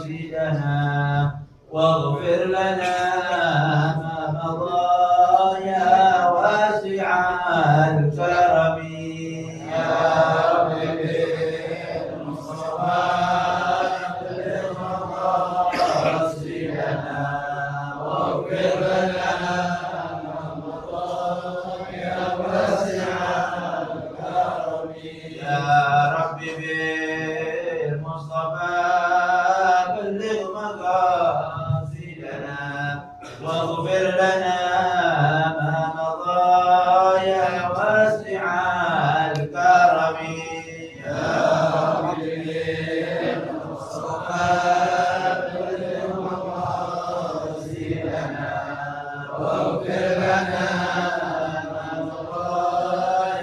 راشدنا واغفر لنا ما مضى يا واسع الكرم يا رب بالمصطفى راشدنا واغفر لنا ما مضى يا واسع الكرم يا رب بالمصطفى واغفر لنا ما مضى يا واسع الكرم يا رب بالمصطفى بلغ مقاصدنا واغفر لنا ما مضى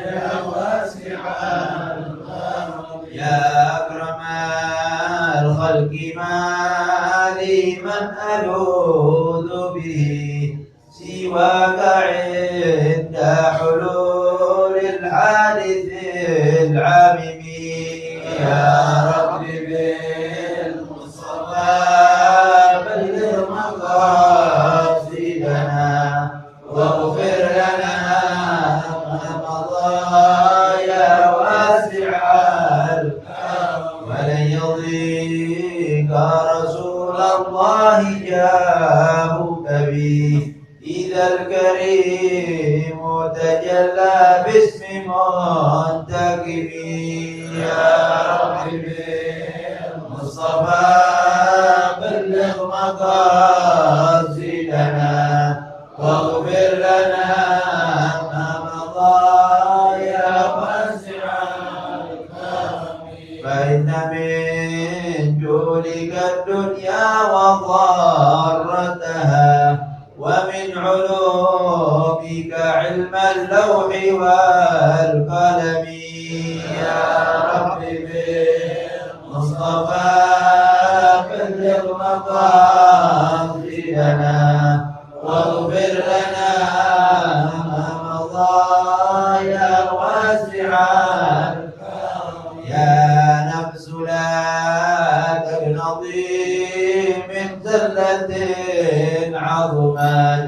يا واسع الكرم يا أكرم الخلق ما لي من ألوذ به سواك عند حلول الحادث العامم يا رب بالمصطفى بلغ مقاصدنا واغفر لنا ما مضى يا واسع الكرم ولن يضيق رسول الله جاهك به إذا الكريم تجلى باسم منتقم يا رب بالمصطفى بلغ مقاصدنا واغفر لنا ما مضى يا واسع الكرم فإن من جودك الدنيا وضارتها ومن علومك علم اللوح والقلم يا رب بالمصطفى بلغ مقاصدنا واغفر لنا ما مضى يا واسع الكرم يا نفس لا تقنطي من زلة عظمت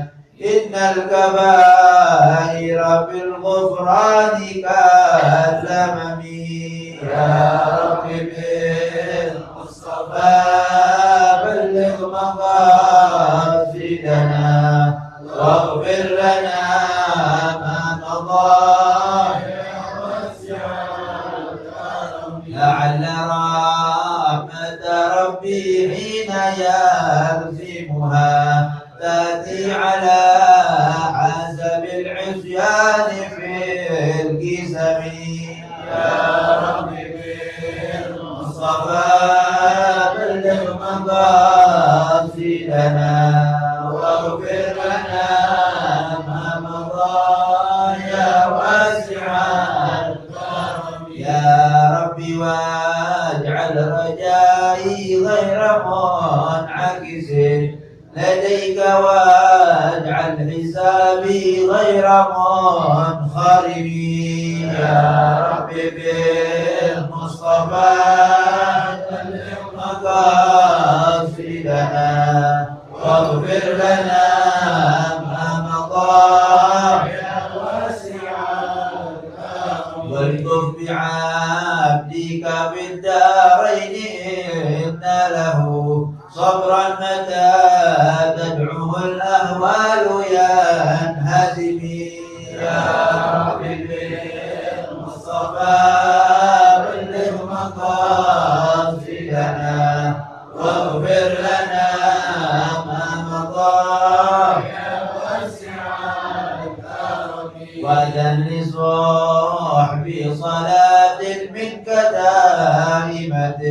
إن الكبائر بالغفران كالأمم يا رب بالمصطفى بلغ مقاصدنا واغفر لنا ما مضى يا واسع الكرم لعل رحمة ربي حين يلزمها تأتي على حسب العصيان في القسم يا رب بالمصطفى بلغ مقاصدنا واغفر لنا ما مضى يا واسع الكرم يا رب واجعل رجائي غير منعكس لديك واجعل حسابي غير منخرم يا رب بالمصطفى بلغ مقاصدنا واغفر لنا ما مضى يا واسع الكرم والطف بعبدك في الدارين إن له صبرا متى تدعوه الأهوال ينهزم يا رب بالمصطفى بلغ مقاصدنا واغفر لنا ما مضى يا واسع الكرم وأذن لصحبي صلاة منك دائمة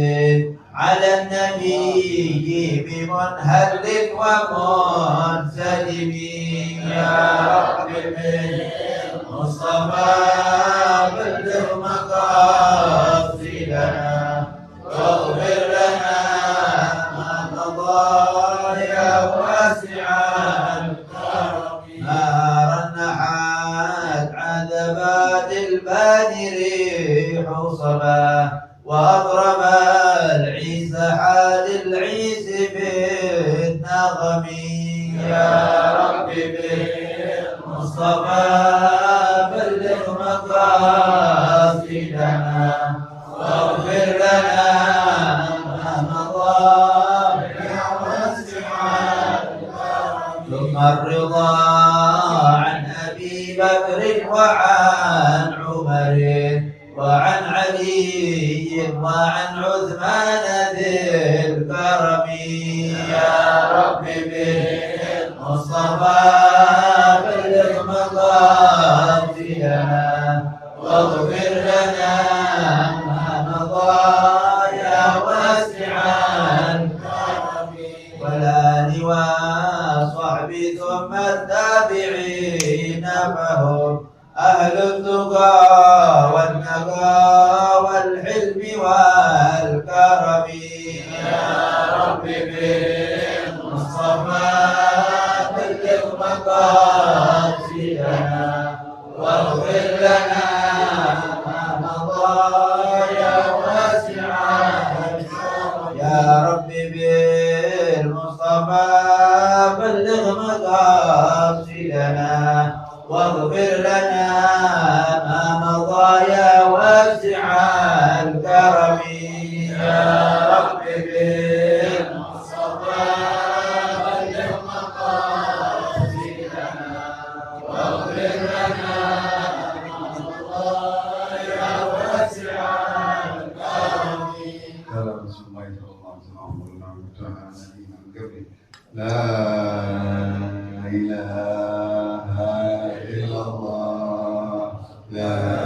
على النبي بمنهل ومنسلم يا رب بالمصطفى بلغ مقاصدنا واغفر لنا ما مضى يا واسع الكرم نارا نحت عذبات البادر ريح صبا وأضرب العيسى رب بالمصطفى بلغ مقاصدنا واغفر لنا ما مضى يا واسع الكرم والآل والصحب ثم التابعين فهم أهل التقى والنقى والحلم والكرم يا رب بالمصطفى بلغ مقاصدنا واغفر لنا ما مضى يا واسع الكرم يا رب بالمصطفى بلغ مقاصدنا واغفر لنا ما مضى يا واسع الكرم يا رب بالمصطفى بلغ مقاصدنا واغفر لنا ما مضى يا واسع الكرم. لا إله إلا الله لا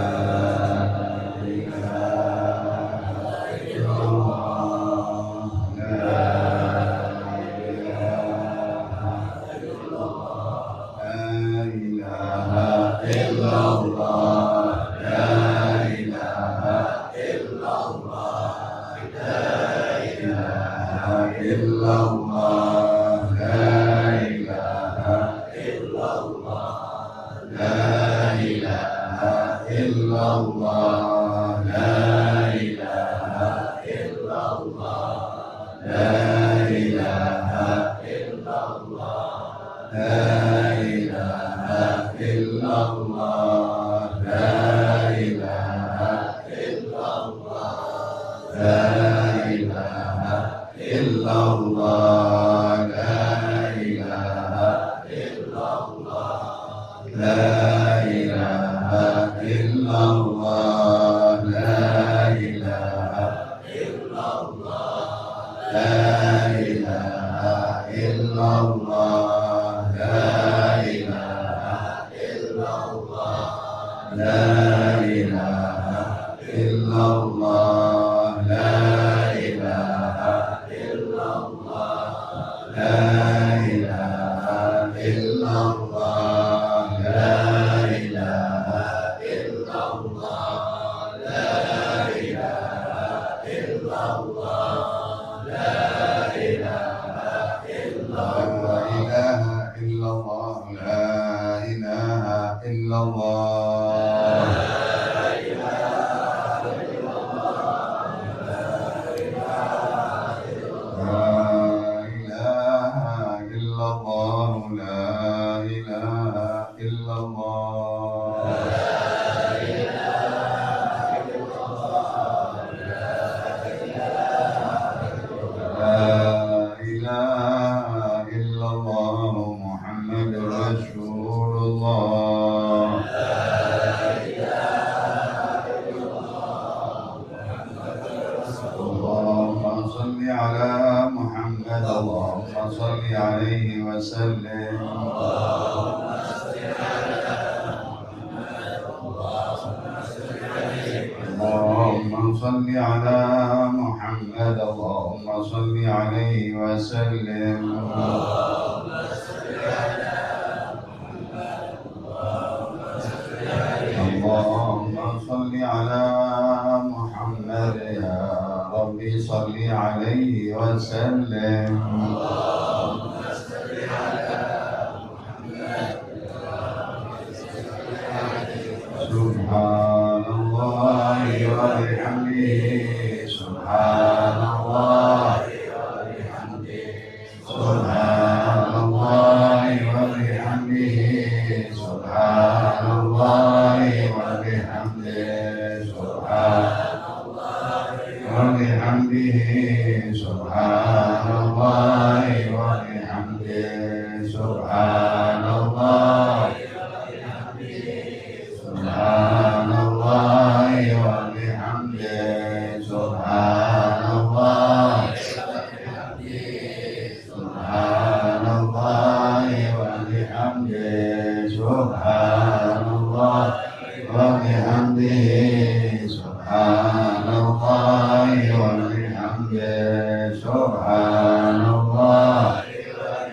Subhanallah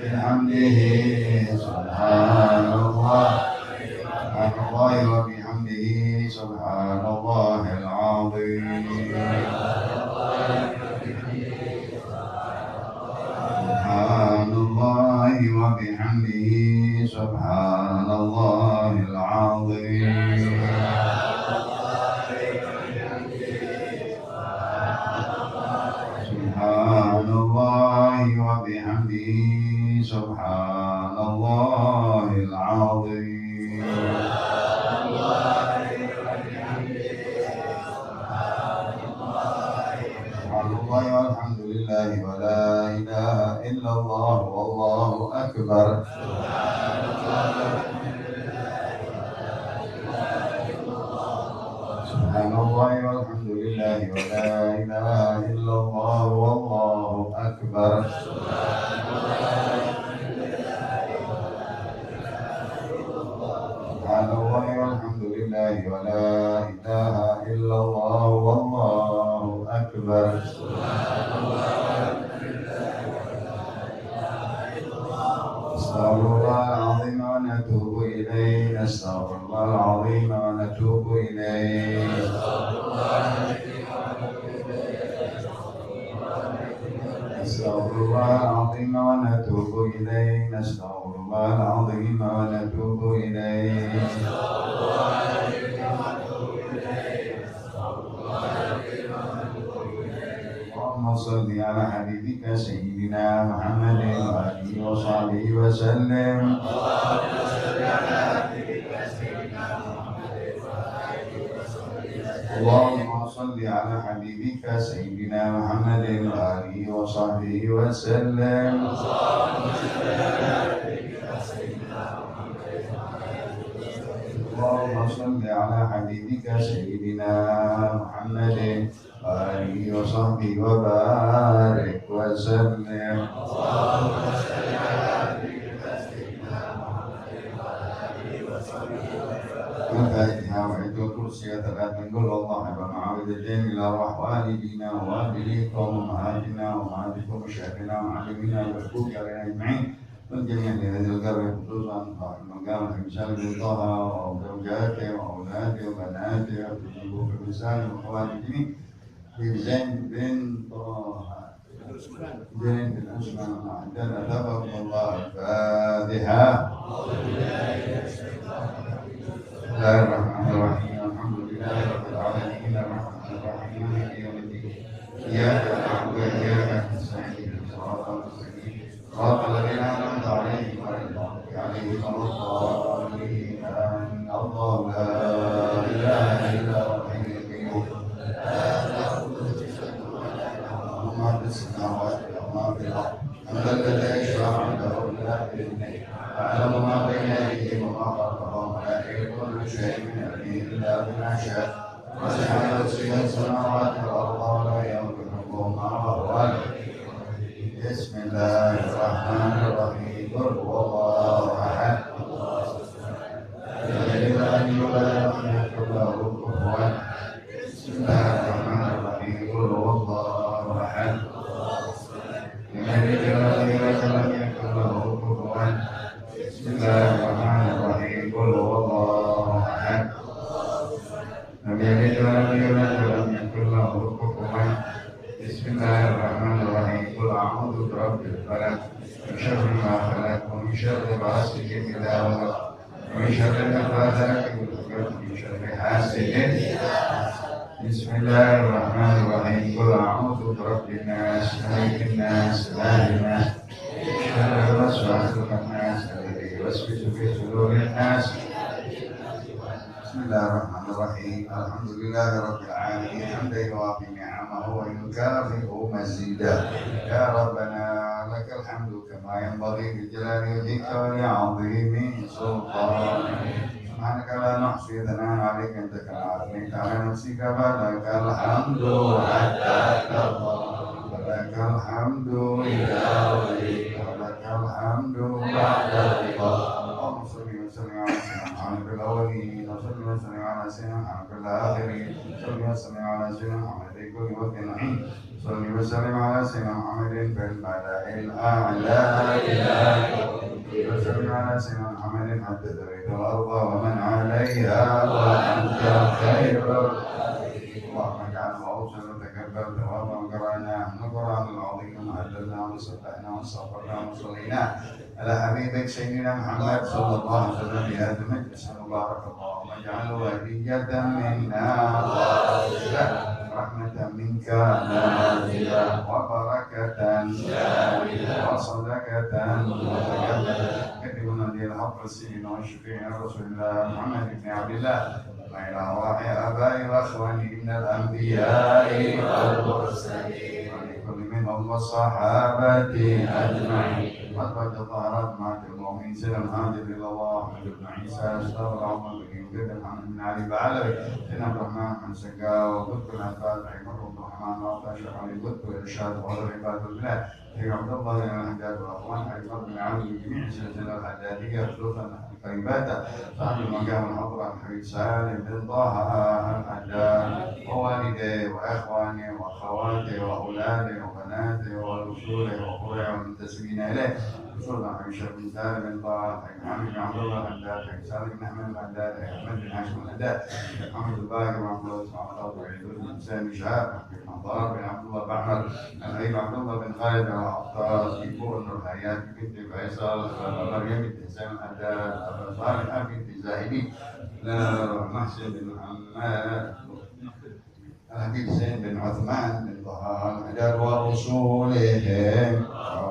bihamdihi Subhanallah Subhanallah wa bihamdihi Subhanallahil azim Subhanallah wa bihamdihi Subhanallahil azim Subhanallah wa bihamdihi Subhanallahil azim Subhanallah walhamdulillah wa la ilaha illallah wallahu akbar Subhanallah walhamdulillah wa la ilaha illallah wallahu akbar Subhanallah walhamdulillah wa la ilaha illallah wallahu akbar Astaghfirullahal azim wa natubu ilayhi Astaghfirullahal azim wa natubu ilayhi Astaghfirullahal azim wa natubu ilayhi Astaghfirullahal azim wa natubu ilayhi Allahumma shalli ala habibika sayyidina Muhammadin wa alihi wa sahbihi wa sallim Allahumma shalli ala habibika sayyidina Muhammadin wa alihi wa sahbihi wa sallim Allahumma shalli ala habibika sayyidina Muhammadin wa alihi wa sahbihi wa barik wa sallim Allahumma shalli ala habibika sayyidina Muhammadin wa alihi wa sahbihi الفاتحة وعيد الكرسي ثلاث قل والله ومعاوذتين إلى روح والدينا ووالديكم وأمهاتنا وأمهاتكم وشيخنا ومعلمينا والمكتوب علينا أجمعين والجميع لهذه القرية خصوصا صاحب المقام الإنسان بن طه وزوجاته وأولاده وبناته وتجيبه في اللسان وخواتمه في زين بن طه زين بن عثمان عندنا تبارك الله الفاتحة بسم الله الرحمن الرحيم الحمد لله رب العالمين الرحمن الرحيم مالك يوم الدين إياك نعبد وإياك نستعين صراط المستقيم صراط الذين أنعمت عليهم غير المغضوب عليهم ولا الضالين آمين الله لا إله إلا هو الحي القيوم اللهم رب السماوات وما في الأرض أنت الذي يشفع عنده إلا بإذنه أعلم ما بين أيديهم وما خلفهم ولا يحيطون بشيء من علمه إلا بما شاء وسع كرسيه السماوات والأرض ولا يؤوده حفظهما وهو بسم الله الرحمن الرحيم قل هو الله أحد لم يلد ولم يولد ولم يكن له كفوا بسم الله الرحمن الرحيم قل هو الله أحد لم يلد ولم يولد ولم يكن له كفوا بسم الله الرحمن الرحيم قل هو الله أحد لم يلد ولم يولد ولم يكن له كفوا بسم الله الرحمن الرحيم قل أعوذ برب الفلق من شر ما خلق ومن شر غاسق إذا وقب ومن شر النفاثات في العقد ومن شر حاسد بسم الله الرحمن الرحيم قل أعوذ برب الناس ملك الناس إله الناس شر الوسواس الخناس الذي يوسوس في صدور الناس بسم الله الرحمن الرحيم الحمد لله رب العالمين حمدا يوافي نعمه ويكافئ مزيدا يا ربنا لك الحمد كما ينبغي لجلال وجهك ولعظيم سلطانك سبحانك لا نحصي ثناء عليك انت كما اثنيت على نفسك فلك الحمد حتى ترضى ولك الحمد اذا رضيت ولك الحمد بعد الرضا اللهم صل وسلم على سيدنا محمد الاولين وصل وسلم على سيدنا محمد في الآخرين صل وسلم على سيدنا محمد في كل وقت حين صل وسلم على سيدنا محمد في الملأ الأعلى وسلم على سيدنا محمد حتى تريد الأرض ومن عليها وأنت خير اللهم اجعله اوصل وتكبر ثوابا وقرانا القران العظيم وهللنا وسبحنا واستغفرنا وصلينا على حبيبك سيدنا محمد صلى الله عليه وسلم في هذا المجلس المبارك اللهم اجعله هدية منا واصلة رحمة منك نازلة وبركة شاملة وصدقة متقبلة كتبنا لي الحق سيدنا وشفيعنا رسول الله محمد بن عبد الله وإلى أرواح آبائي وأخواني من الأنبياء والمرسلين ولكل منهم والصحابة أجمعين وقد ظهرت مع المؤمنين سلم هاجر إلى الله أحمد بن عيسى أستغفر الله بن جد محمد بن علي بعلوي سيدنا عبد الرحمن بن سقا وقطب العباد عمر بن الرحمن وأبا شيخ علي قطب الإرشاد وغير عباد الله سيدنا عبد الله بن الحجاج والأخوان عمر بن علي جميع سلسلة الحجاجية خصوصا القريبات صاحب المقام الحضرة الحبيب سالم بن طه الحجاج ووالدي وإخواني وأخواتي وأولادي وبناتي ورسولي وأخوي والمنتسبين إليه خصوصا حبيب شيخ بن سالم بن طه حبيب محمد بن عبد الله الحجاج حبيب سالم بن أحمد الحجاج حبيب أحمد بن هاشم الحجاج حبيب محمد الباقر وعبد الله بن عبد الله بن سامي شهاب حبيب حضار بن عبد الله بحر الحبيب عبد الله بن خالد العطاس بن الحياة بنت فيصل مريم بنت حسين الحجاج صالح بنت زاهدي محسن بن محمد الحبيب زين بن عثمان بن طه الحجاج ورسولهم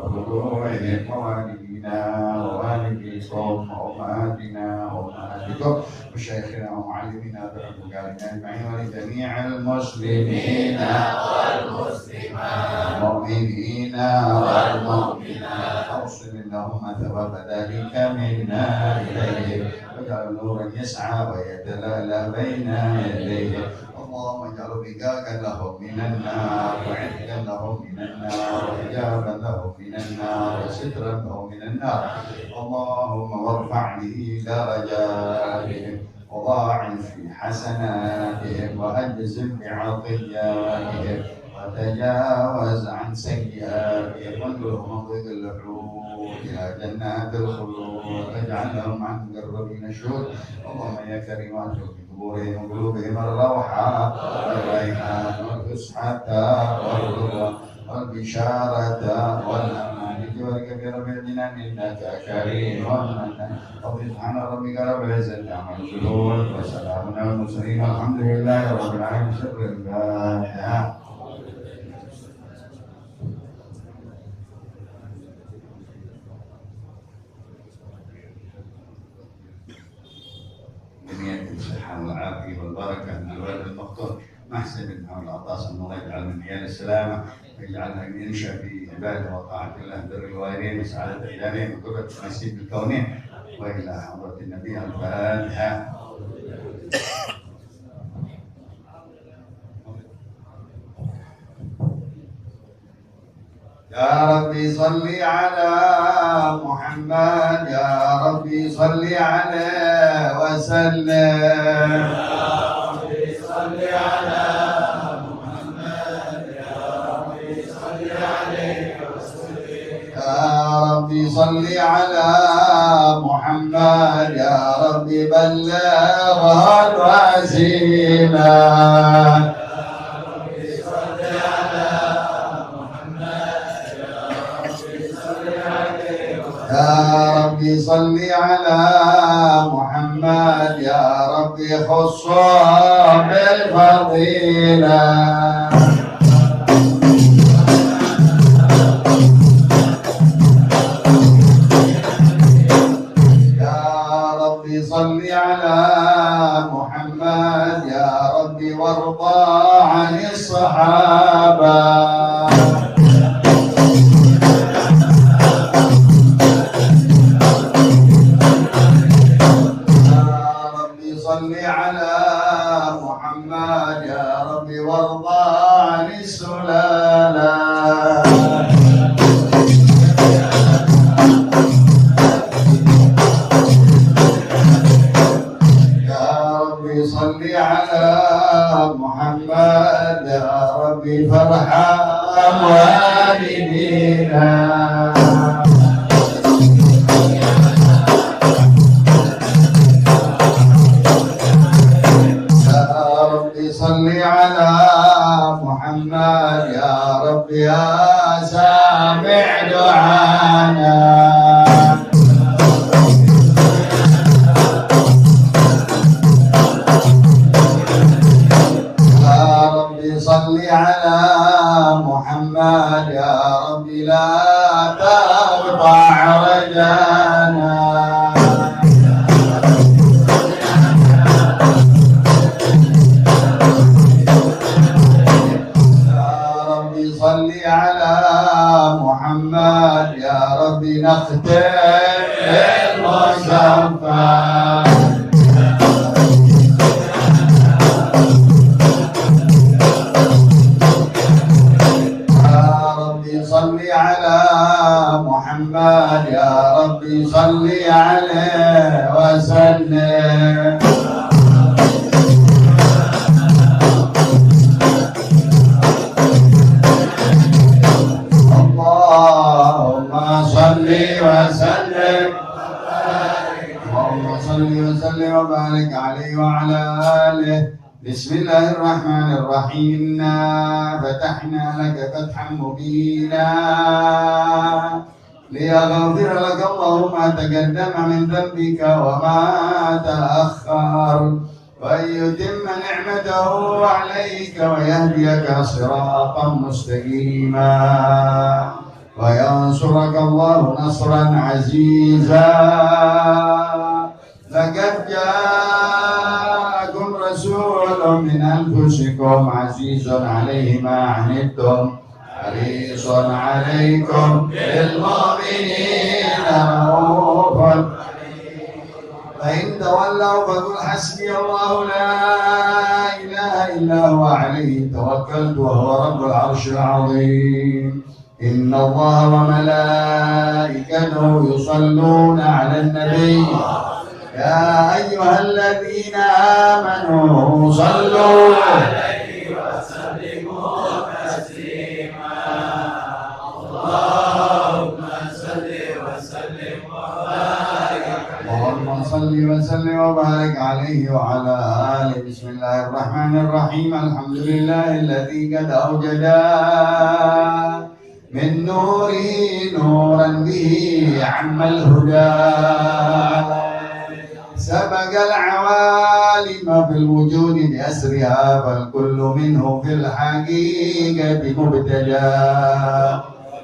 وفروعهم ووالدينا ووالديكم وأمهاتنا وأمهاتكم وشيخنا ومعلمينا برحمتك أجمعين ولجميع المسلمين والمسلمات المؤمنين والمؤمنات أوصل اللهم ثواب ذلك منا إليه واجعل نورا يسعى ويتلألأ بين يديه اللهم اجعل بقاء لهم من النار وعتقا لهم من النار وحجابا لهم من النار وسترا لهم من النار اللهم وارفع به درجاتهم وضاعف في حسناتهم وأجزم بعطياتهم وتجاوز عن سيئاتهم وانظرهم مضيق اللحود إلى جنات الخلود واجعلهم عن مقربين الشهود اللهم يا كريم اترك في قبورهم وقلوبهم الروحة والريحان والفسحة والرضا والبشارة والأمان بجوارك برب الجنان إنك كريم ومنان سبحان ربك رب العزة عما يصفون وسلام على المرسلين والحمد لله رب العالمين شكر الفاتحة. جميع الصحة والعافية والبركة من الولد المقتول محسن بن محمد العطاس ان الله يجعل من عيال السلامة ويجعلنا ينشأ في عبادة وطاعة الله بر الوالدين وسعادة الجانين وقرة نسيب الكونين وإلى حضرة النبي الفاتحة. يا ربي صل على محمد يا ربي صل عليه وسلم يا ربي صل على محمد يا ربي صل عليه وسلم يا ربي صل على محمد يا ربي بلغ الوسيلة يا ربي صل على محمد يا ربي خصه بالفضيلة يا ربي صل على محمد يا ربي وارضى عن الصحابة صل على محمد يا ربي وارضى والدينا صل على محمد يا رب يا سامع دعانا يا رب صل على محمد يا رب لا تقطع رجانا صل على محمد يا رب نختم المصطفى يا رب صل على محمد يا رب صل عليه وسلم اللهم صل وسلم وبارك عليه وعلى آله بسم الله الرحمن الرحيم إنا فتحنا لك فتحا مبينا ليغفر لك الله ما تقدم من ذنبك وما تأخر وأن يتم نعمته عليك ويهديك صراطا مستقيما وينصرك الله نصرا عزيزا لقد جاءكم رسول من أنفسكم عزيز عليه ما عنتم حريص عليكم بالمؤمنين رؤوف فإن تولوا فقل حسبي الله لا إله إلا هو عليه توكلت وهو رب العرش العظيم إن الله وملائكته يصلون على النبي يا أيها الذين آمنوا صلوا عليه وسلموا تسليما اللهم صل وسلم اللهم صل وسلم وبارك عليه وعلى آله بسم الله الرحمن الرحيم الحمد لله الذي قد أوجد من نوره نورا به عم الهدى سبق العوالم في الوجود بأسرها فالكل منه في الحقيقة مبتدى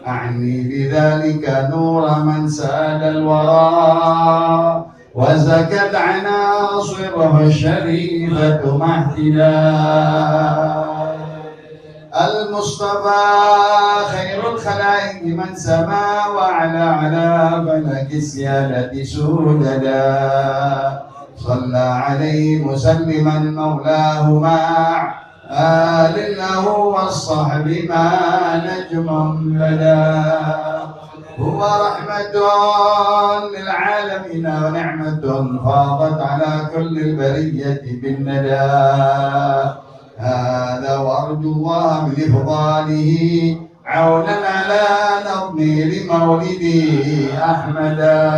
أعني بذلك نور من ساد الورى وزكت عناصره الشريفة مهتدا المصطفى خير الخلائق من سما وعلى على فلك السيادة سوددا صلى عليه مسلما مولاه مع آل له والصحب ما نجم بدا هو رحمة للعالمين ونعمة فاضت على كل البرية بالندى هذا وأرجو الله بإفضاله عونا على نظمي لمولدي أحمدا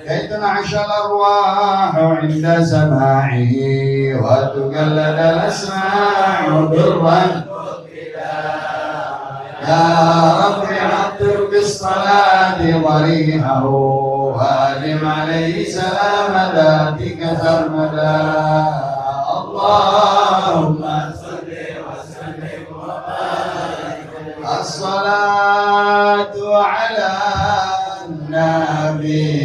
كي تنعش الأرواح عند سماعه وتقلد الأسماع برا يا رب عطر بالصلاة ضريحه وادم عليه سلام ذاتك سرمدا اللهم صل وسلم وبارك الصلاة على النبي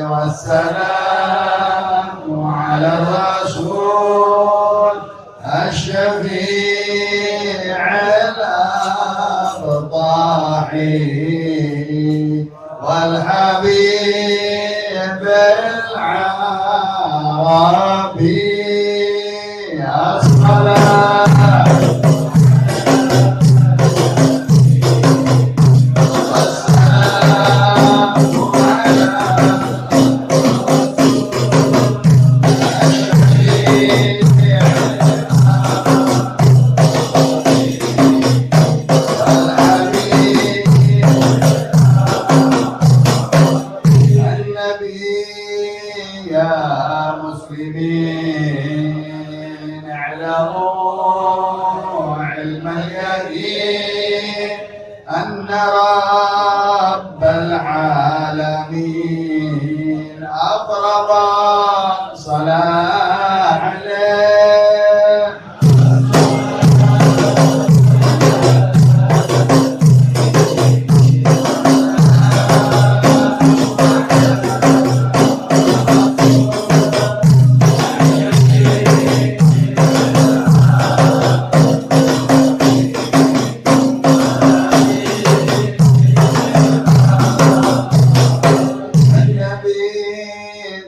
والسلام على الرسول الشفيع الأبطاحي والحبيب العربي أن رب العالمين أفرض صلاة عليه.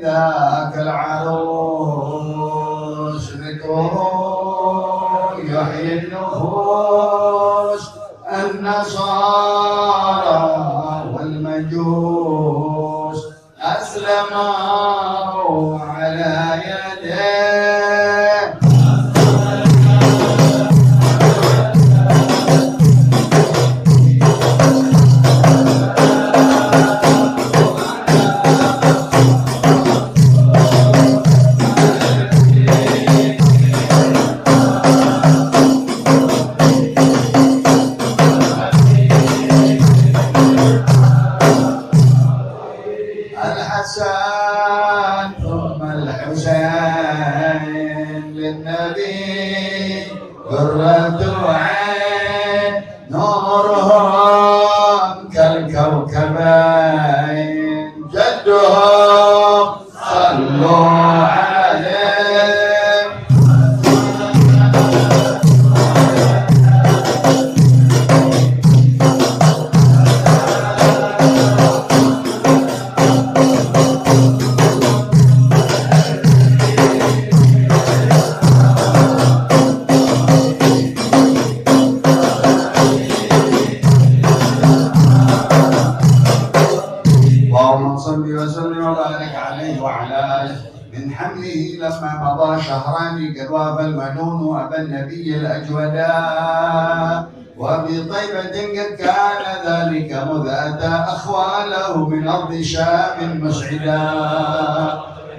ذاك العروس ذكره يحيي النفوس. النصارى والمجوس أسلموا على يديه. الحسن ثم الحسين للنبي قرة عين، نورهم كالكوكبين، جدهم صلوا عليه. اللهم صل وسلم وبارك عليه وعلى آله. من حمله لما مضى شهران قد وافى المنون أبا النبي الأجودا، وبطيبة قد كان ذلك مذ أتى أخواله من أرض شام مسعدا،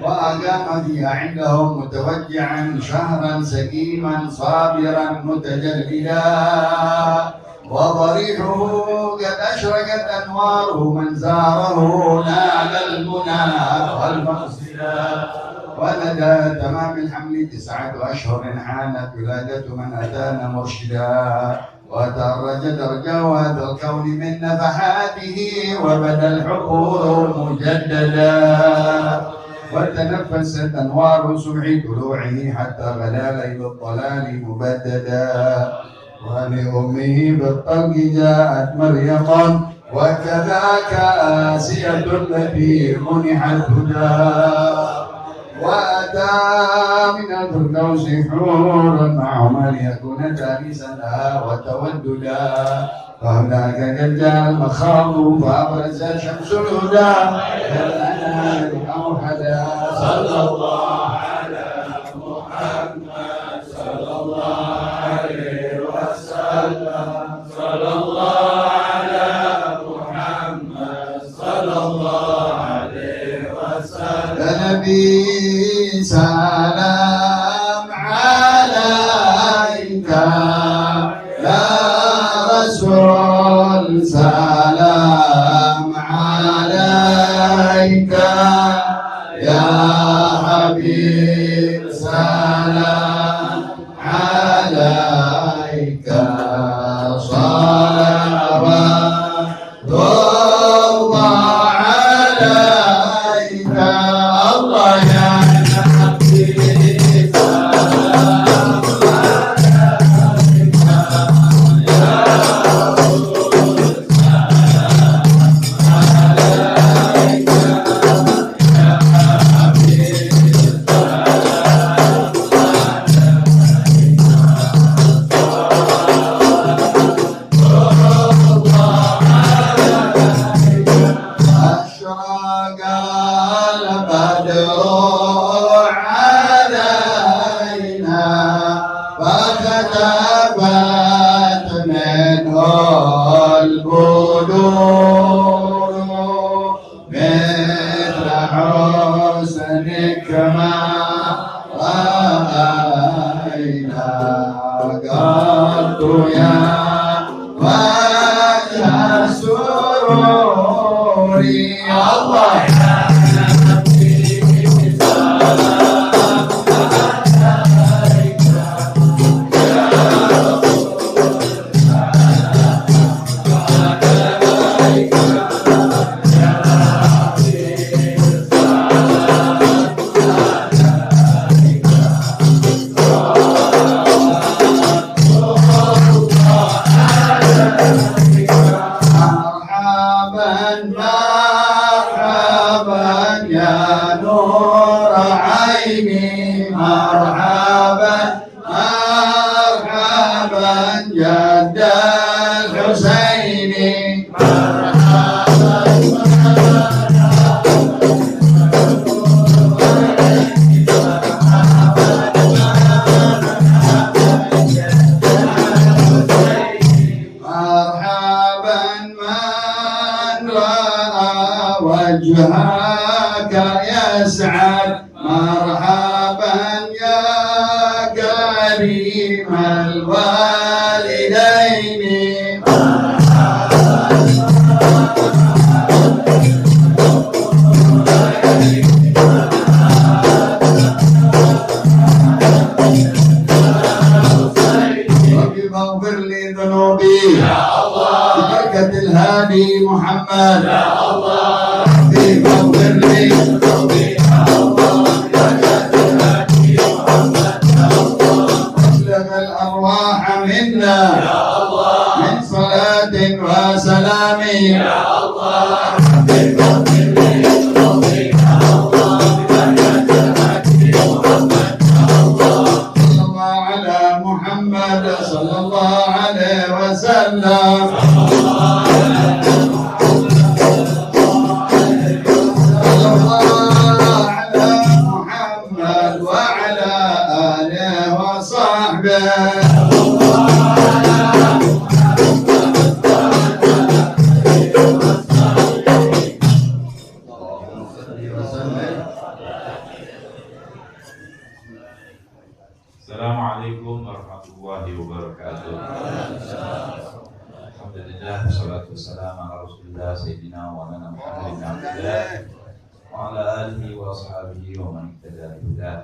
وأقام فيها عندهم متوجعا شهرا سقيما صابرا متجلدا، وضريحه قد أشرقت أنواره، من زاره نال المنى والمقصدا. ولدى تمام الحمل 9 أشهر حانت ولادة من أتانا مرشدا، وترج درجة هذا الكون من نفحاته، وبدا الحقول مجددا، وتنفست أنوار سمع طلوعه حتى غدا ليل الضلال مبددا. ولأمه بالطلق جاءت مريم، وكذاك آسية التي منحت هدى، وأتى من الفردوس حورا معهما ليكون تانسا لها وتوددا، فهناك قد جاء المخاض فأبرز شمس الهدى كالأنهار أوحدا. صلى الله على محمد صلى الله عليه وسلم، صلى الله على محمد صلى الله عليه وسلم. يا نبي سلام عليك، يا رسول سلام عليك، يا حبيب سلام عليك، صلوات الله عليك. الله يا نبي سلام عليك، يا رسول سلام عليك، يا حبيب أشرق البدر علينا، فكتبت منه البدور مثل حسنك ما رأينا قط يا وجه سروري الله وجهك يسعد مرحبا يا كريم الوالدين رب اغفر لي ذنوبي يا الله ببركة الهادي محمد يا الله اغفر لي ذنوبي يا الله ببركة الهادي محمد يا الله أبلغ الأرواح منا يا الله من صلاة وسلام يا الله اغفر لي ذنوبي يا الله ببركة الهادي محمد يا الله صلى الله على محمد صلى الله عليه وسلم Assalamualaikum warahmatullahi wabarakatuh. Alhamdulillah, wassalatu wassalamu ala Rasulillah Sayyidina wa lana Muhammadin abdillah wa ala alihi wa ashabihi wa man ihtada bihudah.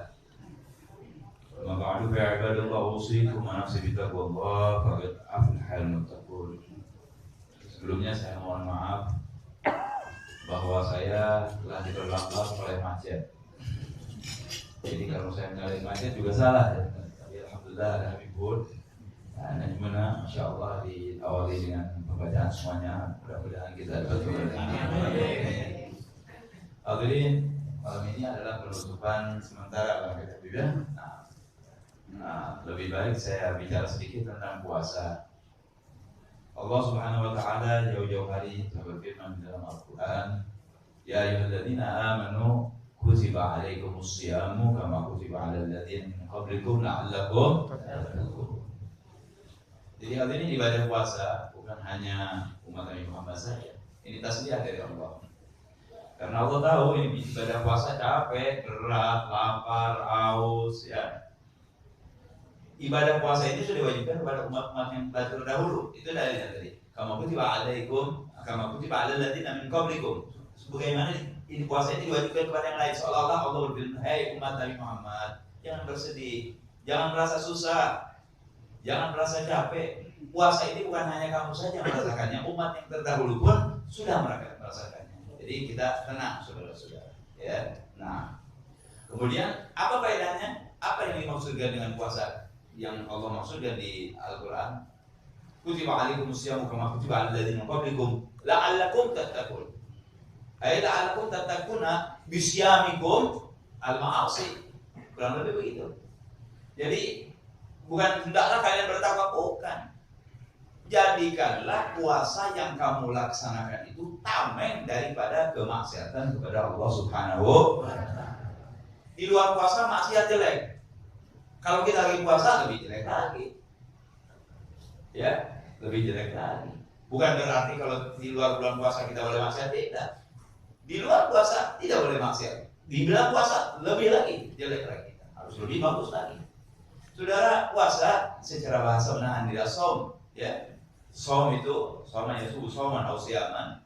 Amma ba'du fa ibadallah usikum wa nafsi bitaqwallah faqad aflahal muttaqun. Sebelumnya saya mohon maaf bahwa saya telah diperlambat oleh macet. Jadi kalau saya nyalain macet juga salah ya. Tapi alhamdulillah ada Habibur. Nah, gimana? Masya Allah diawali dengan pembacaan semuanya. Mudah-mudahan kita dapat berkah. Hadirin, malam ini adalah penutupan sementara bagi Habib ya. Nah, lebih baik saya bicara sedikit tentang puasa. Allah Subhanahu wa taala jauh-jauh hari berfirman dalam Al-Qur'an, "Ya ayyuhalladzina amanu kutiba alaikumus syiyamu kama kutiba alal ladzina min qablikum la'allakum tattaqun." Jadi hal ini ibadah puasa bukan hanya umat Nabi Muhammad saja. Ini tasbih dari Allah. Karena Allah tahu ini ibadah puasa capek, berat, lapar, haus ya. Ibadah puasa ini sudah diwajibkan kepada umat-umat yang telah terdahulu. Itu dalilnya tadi. Kama kutiba alaikum kama kutiba alal ladzina min qablikum. Sebagaimana ini puasa ini diwajibkan kepada yang lain, seolah-olah Allah berfirman, "Hai umat Nabi Muhammad, jangan bersedih, jangan merasa susah, jangan merasa capek. Puasa ini bukan hanya kamu saja yang merasakannya, umat yang terdahulu pun sudah merasakannya. Jadi kita tenang, saudara-saudara. Ya. Nah, kemudian apa faedahnya? Apa yang dimaksudkan dengan puasa yang Allah maksudkan di Al-Quran? Kutiba alaikumus syiyamu kama kutiba alal ladzina min qablikum la'allakum tattaqun. Ayat la'allakum tattaquna bisyamikum al-ma'asi. Kurang lebih begitu. Jadi bukan hendaklah kalian bertakwa, bukan. Jadikanlah puasa yang kamu laksanakan itu tameng daripada kemaksiatan kepada Allah Subhanahu wa taala. Di luar puasa maksiat jelek. Kalau kita lagi puasa lebih jelek lagi. Ya, lebih jelek lagi. Bukan berarti kalau di luar bulan puasa kita boleh maksiat, tidak. Di luar puasa tidak boleh maksiat. Di bulan puasa lebih lagi jelek lagi. Harus lebih bagus lagi. Saudara, puasa secara bahasa menahan diri som, ya. Som itu somanya subuh soman atau siaman.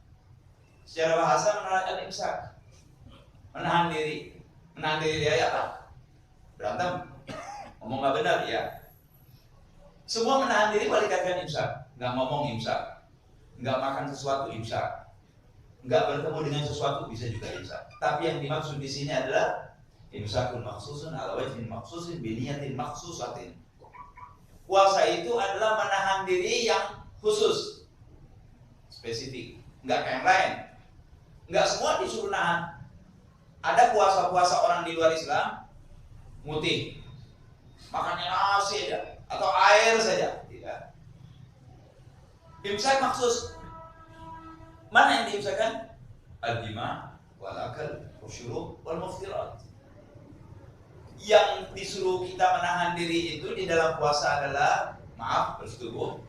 Secara bahasa al-imsak, menahan diri. Menahan diri dia apa? Berantem, ngomong nggak benar ya. Semua menahan diri boleh dikatakan imsak. Nggak ngomong imsak, nggak makan sesuatu imsak, nggak bertemu dengan sesuatu bisa juga imsak. Tapi yang dimaksud di sini adalah imsakun maksusun ala wajhin maksusin biniyatin maksusatin. Puasa itu adalah menahan diri yang khusus, spesifik, nggak kayak yang lain. Nggak semua disuruh nahan. Ada puasa-puasa orang di luar Islam, mutih, makannya nasi aja atau air saja, tidak. Imsak maksus. Mana yang diimsakkan? Al-jima' wal akal wasyurub wal muftirat. Yang disuruh kita menahan diri itu di dalam puasa adalah bersetubuh,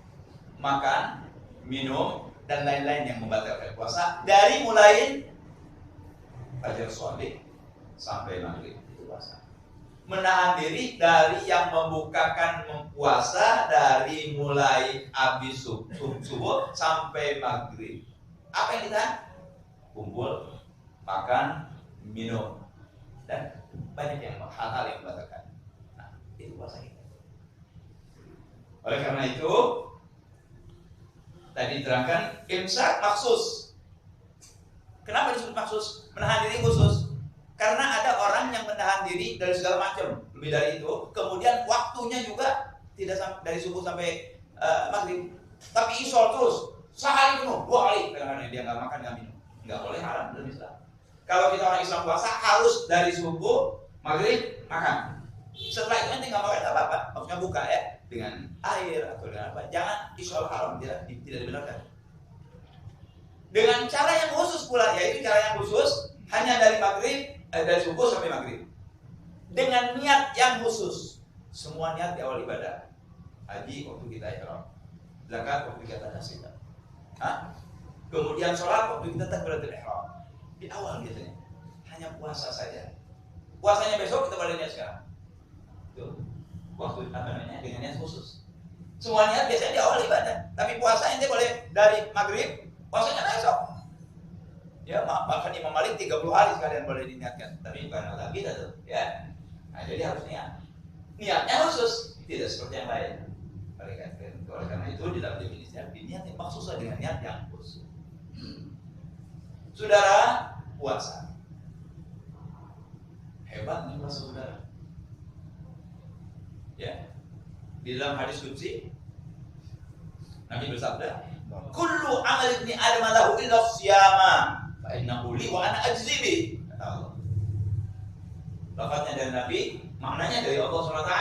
makan, minum dan lain-lain yang membatalkan puasa dari mulai fajar shadiq sampai maghrib itu puasa. Menahan diri dari yang membukakan puasa dari mulai habis subuh sampai maghrib. Apa yang ditahan? Kumpul, makan, minum dan banyak hal-hal yang membatalkan. Nah, itu puasa kita. Oleh karena itu tadi diterangkan imsak maksus. Kenapa disebut maksus? Menahan diri khusus. Karena ada orang yang menahan diri dari segala macam, lebih dari itu. Kemudian waktunya juga tidak dari subuh sampai maghrib, tapi isol terus, sehari penuh, 2 kali. Kadang-kadang dia nggak makan, nggak minum, nggak boleh, haram dalam Islam. Kalau kita orang Islam puasa harus dari subuh, maghrib makan. Setelah itu nanti nggak makan nggak apa-apa, maksudnya buka ya dengan air atau dengan apa. Jangan isol haram, tidak dibenarkan. Dengan cara yang khusus pula, yaitu cara yang khusus hanya dari maghrib, dari subuh sampai maghrib. Dengan niat yang khusus. Semua niat di awal ibadah. Haji waktu kita ihram, zakat waktu kita nasihat. Kemudian sholat waktu kita takbiratul ihram. Di awal biasanya. Hanya puasa saja. Puasanya besok kita boleh niat sekarang. Tuh. Waktu dengan niat khusus. Semua niat biasanya di awal ibadah. Tapi puasa ente boleh dari maghrib, puasanya besok. Ya, bahkan Imam Malik 30 hari sekalian boleh diniatkan. Tapi bukan lagi tuh, ya. Nah, jadi harus niat. Niatnya khusus, tidak seperti yang lain. Oleh karena itu di dalam definisi niat yang maksudnya dengan niat yang khusus. Saudara, puasa. Hebat nih puasa saudara. Ya. Di dalam hadis qudsi Nabi bersabda, "Kullu amal ibni Adam lahu illa siyama." Innahu li wa ana ajzi bi, kata Allah. Lafaznya dari Nabi, maknanya dari Allah SWT.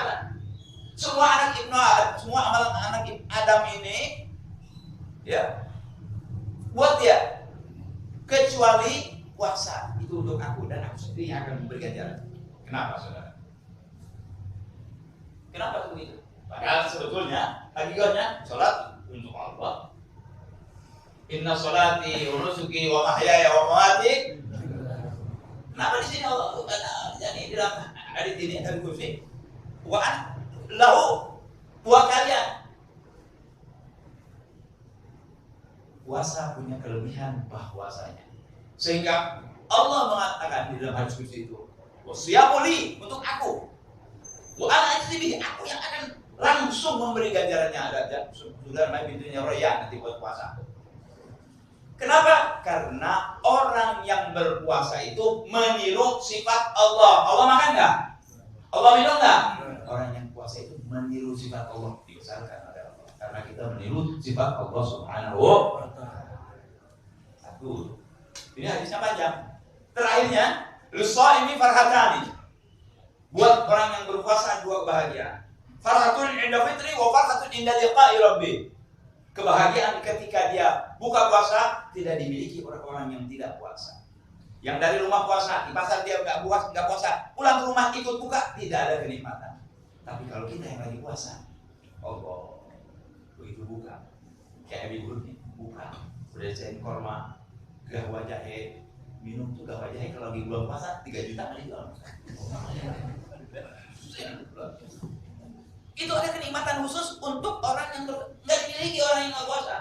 Semua anak ibnu Adam, semua amalan anak Adam ini, ya, buat dia, kecuali puasa itu untuk aku dan aku sendiri yang akan memberi ganjaran. Kenapa, saudara? Kenapa begitu? Padahal sebetulnya hakikatnya sholat untuk Allah. Inna sholati wa nusuki wa mahyaya wa mamati. Kenapa di sini Allah jadi dalam hadis ini dari kursi wa lahu buat kalian. Puasa punya kelebihan bahwasanya sehingga Allah mengatakan di dalam hadis kursi itu wasiyamuli untuk aku wa ana ajzi aku yang akan langsung memberi ganjarannya. Ada sudah Nabi pintunya Rayyan nanti buat puasa. Kenapa? Karena orang yang berpuasa itu meniru sifat Allah. Allah makan nggak? Allah minum nggak? Orang yang puasa itu meniru sifat Allah, dibesarkan oleh Allah. Karena kita meniru sifat Allah Subhanahu wa Ta'ala. Satu. Ini hadisnya panjang. Terakhirnya, lis-shaimi farhatani. Buat orang yang berpuasa 2 kebahagiaan. Farhatun inda fitri wa farhatun inda liqa'i rabbi. Kebahagiaan ketika dia buka puasa tidak dimiliki orang-orang yang tidak puasa. Yang dari rumah puasa, di pasar dia nggak puasa, pulang ke rumah ikut buka, tidak ada kenikmatan. Tapi kalau kita yang lagi puasa, Allah begitu buka, kayak ibu nih buka, udah cain korma, gahwa jahe, minum tuh gahwa jahe kalau lagi bulan puasa 3 juta kali jual. Itu ada kenikmatan khusus untuk orang yang nggak dimiliki orang yang nggak puasa.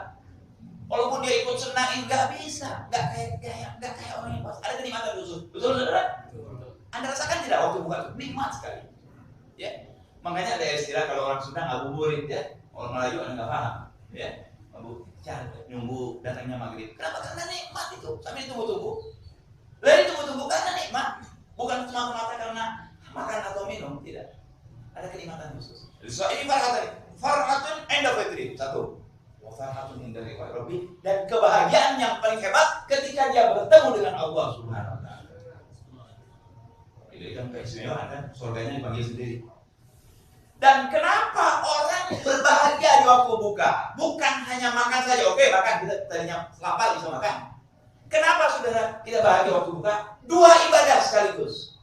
Walaupun dia ikut ikut senangin, nggak bisa, nggak kayak orang yang puasa. Ada kenikmatan khusus, betul saudara? Anda rasakan tidak waktu buka itu nikmat sekali, ya. Makanya ada istilah kalau orang Sunda ngabuburit, ya. Orang Melayu Anda nggak paham, ya. Nunggu datangnya maghrib. Kenapa? Karena nikmat itu sambil tunggu-tunggu. Lalu tunggu-tunggu karena nikmat, bukan semata-mata karena makan atau minum, tidak. Ada kenikmatan khusus. So ini farhatun inda fitri, satu. Wa farhatun inda liqa'i rabbi, dan kebahagiaan yang paling hebat ketika dia bertemu dengan Allah Subhanahu wa taala. Ini kan keistimewaan kan, surganya dipanggil sendiri. Dan kenapa orang berbahagia di waktu buka? Bukan hanya makan saja, oke makan, kita tadinya lapar bisa makan. Kenapa saudara kita bahagia waktu buka? Dua ibadah sekaligus.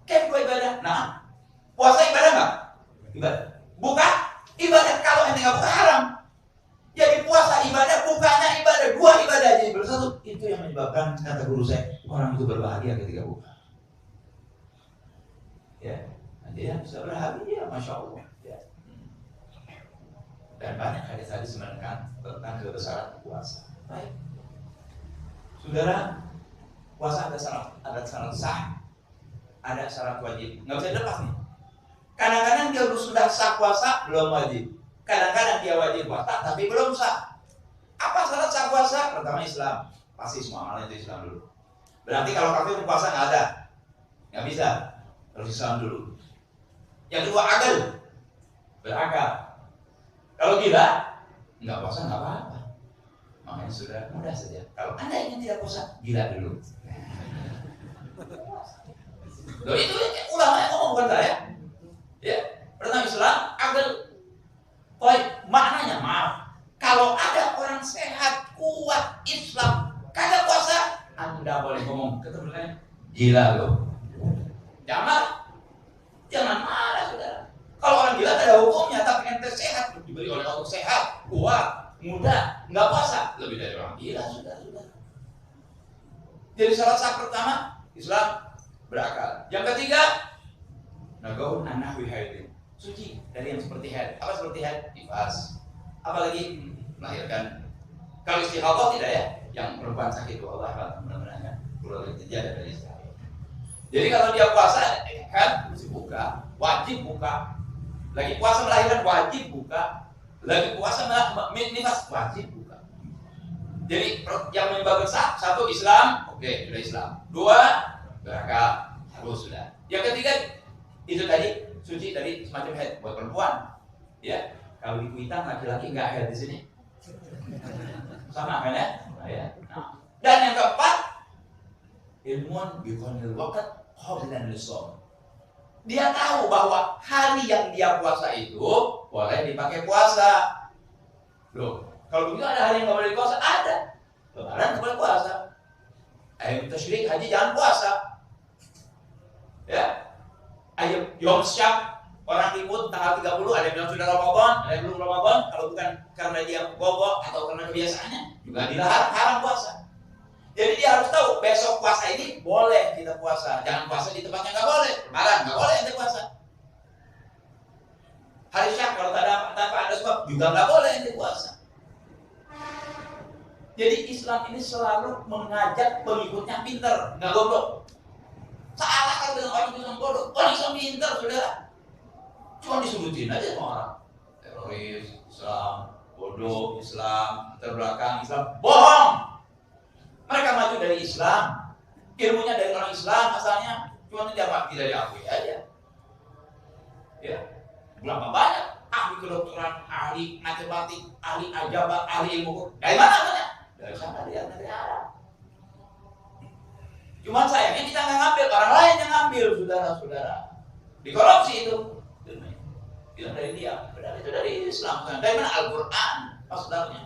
Kayak dua ibadah. Nah, puasa ibadah nggak? Ibadah. Buka ibadah. Kalau ente nggak buka haram. Jadi puasa ibadah, bukanya ibadah. Dua ibadah jadi bersatu. Itu yang menyebabkan, kata guru saya, orang itu berbahagia ketika buka. Ya, dia bisa berbahagia, masya Allah. Ya. Dan banyak hadis-hadis menekankan tentang kebesaran puasa. Baik, saudara, puasa ada syarat sah, ada syarat wajib. Nggak bisa dilepas nih. Kadang-kadang dia sudah sah puasa, belum wajib. Kadang-kadang dia wajib puasa, tapi belum sah. Apa syarat sah puasa? Pertama Islam. Pasti semua amalnya itu Islam dulu. Berarti kalau kafir puasa nggak ada, nggak bisa. Harus Islam dulu. Yang kedua akal, berakal. Kalau gila, nggak puasa nggak apa-apa. Makanya sudah mudah saja. Kalau Anda ingin tidak puasa, gila dulu. Loh itu ulama yang ngomong bukan saya. Ya, pertama Islam, akal. Baik, maknanya maaf. Kalau ada orang sehat, kuat, Islam, kagak puasa, Anda boleh ngomong ketemu dengan gila loh. Jangan marah saudara. Kalau orang gila ada hukumnya, tapi ente sehat, diberi oleh Allah sehat, kuat, muda, nggak puasa, lebih dari orang gila sudah. Jadi syarat sah pertama Islam, berakal. Yang ketiga, nagaun anahwi haidin, suci dari yang seperti haid. Apa seperti haid? Nifas. Apalagi melahirkan. Kalau istihadah tidak ya, yang perempuan sakit Allah mudah-mudahan keluarga tidak ada dari istihadah. Jadi kalau dia puasa kan mesti buka, wajib buka. Lagi puasa melahirkan wajib buka. Lagi puasa nifas wajib buka. Jadi yang menyebabkan sah, satu Islam, oke, sudah Islam. Dua, berakal, harus sudah. Yang ketiga itu tadi suci dari semacam haid buat perempuan. Ya, kalau di Kuitang laki-laki nggak haid di sini. Sama kan ya? Nah. Dan yang keempat, ilmun biqanil waqt qablan lisawm. Dia tahu bahwa hari yang dia puasa itu boleh dipakai puasa. Loh, kalau begitu ada hari yang nggak boleh puasa? Ada. Lebaran nggak boleh puasa. Ayam tasyrik haji jangan puasa. Ya. Ayam Yom Syak orang ribut tanggal 30, ada yang bilang sudah Ramadan, ada yang belum Ramadan. Kalau bukan karena dia bobok atau karena kebiasaannya, juga dilarang haram puasa. Jadi dia harus tahu besok puasa ini boleh kita puasa, jangan puasa di tempatnya nggak boleh, malah nggak boleh ente puasa. Hari Syak kalau tanpa ada sebab juga nggak boleh ente puasa. Jadi Islam ini selalu mengajak pengikutnya pintar, nggak goblok. Salah kalau dengan orang bilang bodoh, orang Islam pintar saudara. Cuma disebutin aja sama orang teroris, Islam, bodoh, Islam, terbelakang, Islam, bohong. Mereka maju dari Islam, ilmunya dari orang Islam asalnya, cuma tidak diakui aja. Ya, berapa banyak ahli kedokteran, ahli matematik, ahli aljabar, ahli ilmu. Dari mana banyak? Dari sana dia negeri Arab. Cuma sayangnya kita nggak ngambil, orang lain yang ngambil, saudara-saudara. Dikorupsi itu. Itu dari dia, padahal itu dari Islam. Dari mana? Al-Quran, maksudnya.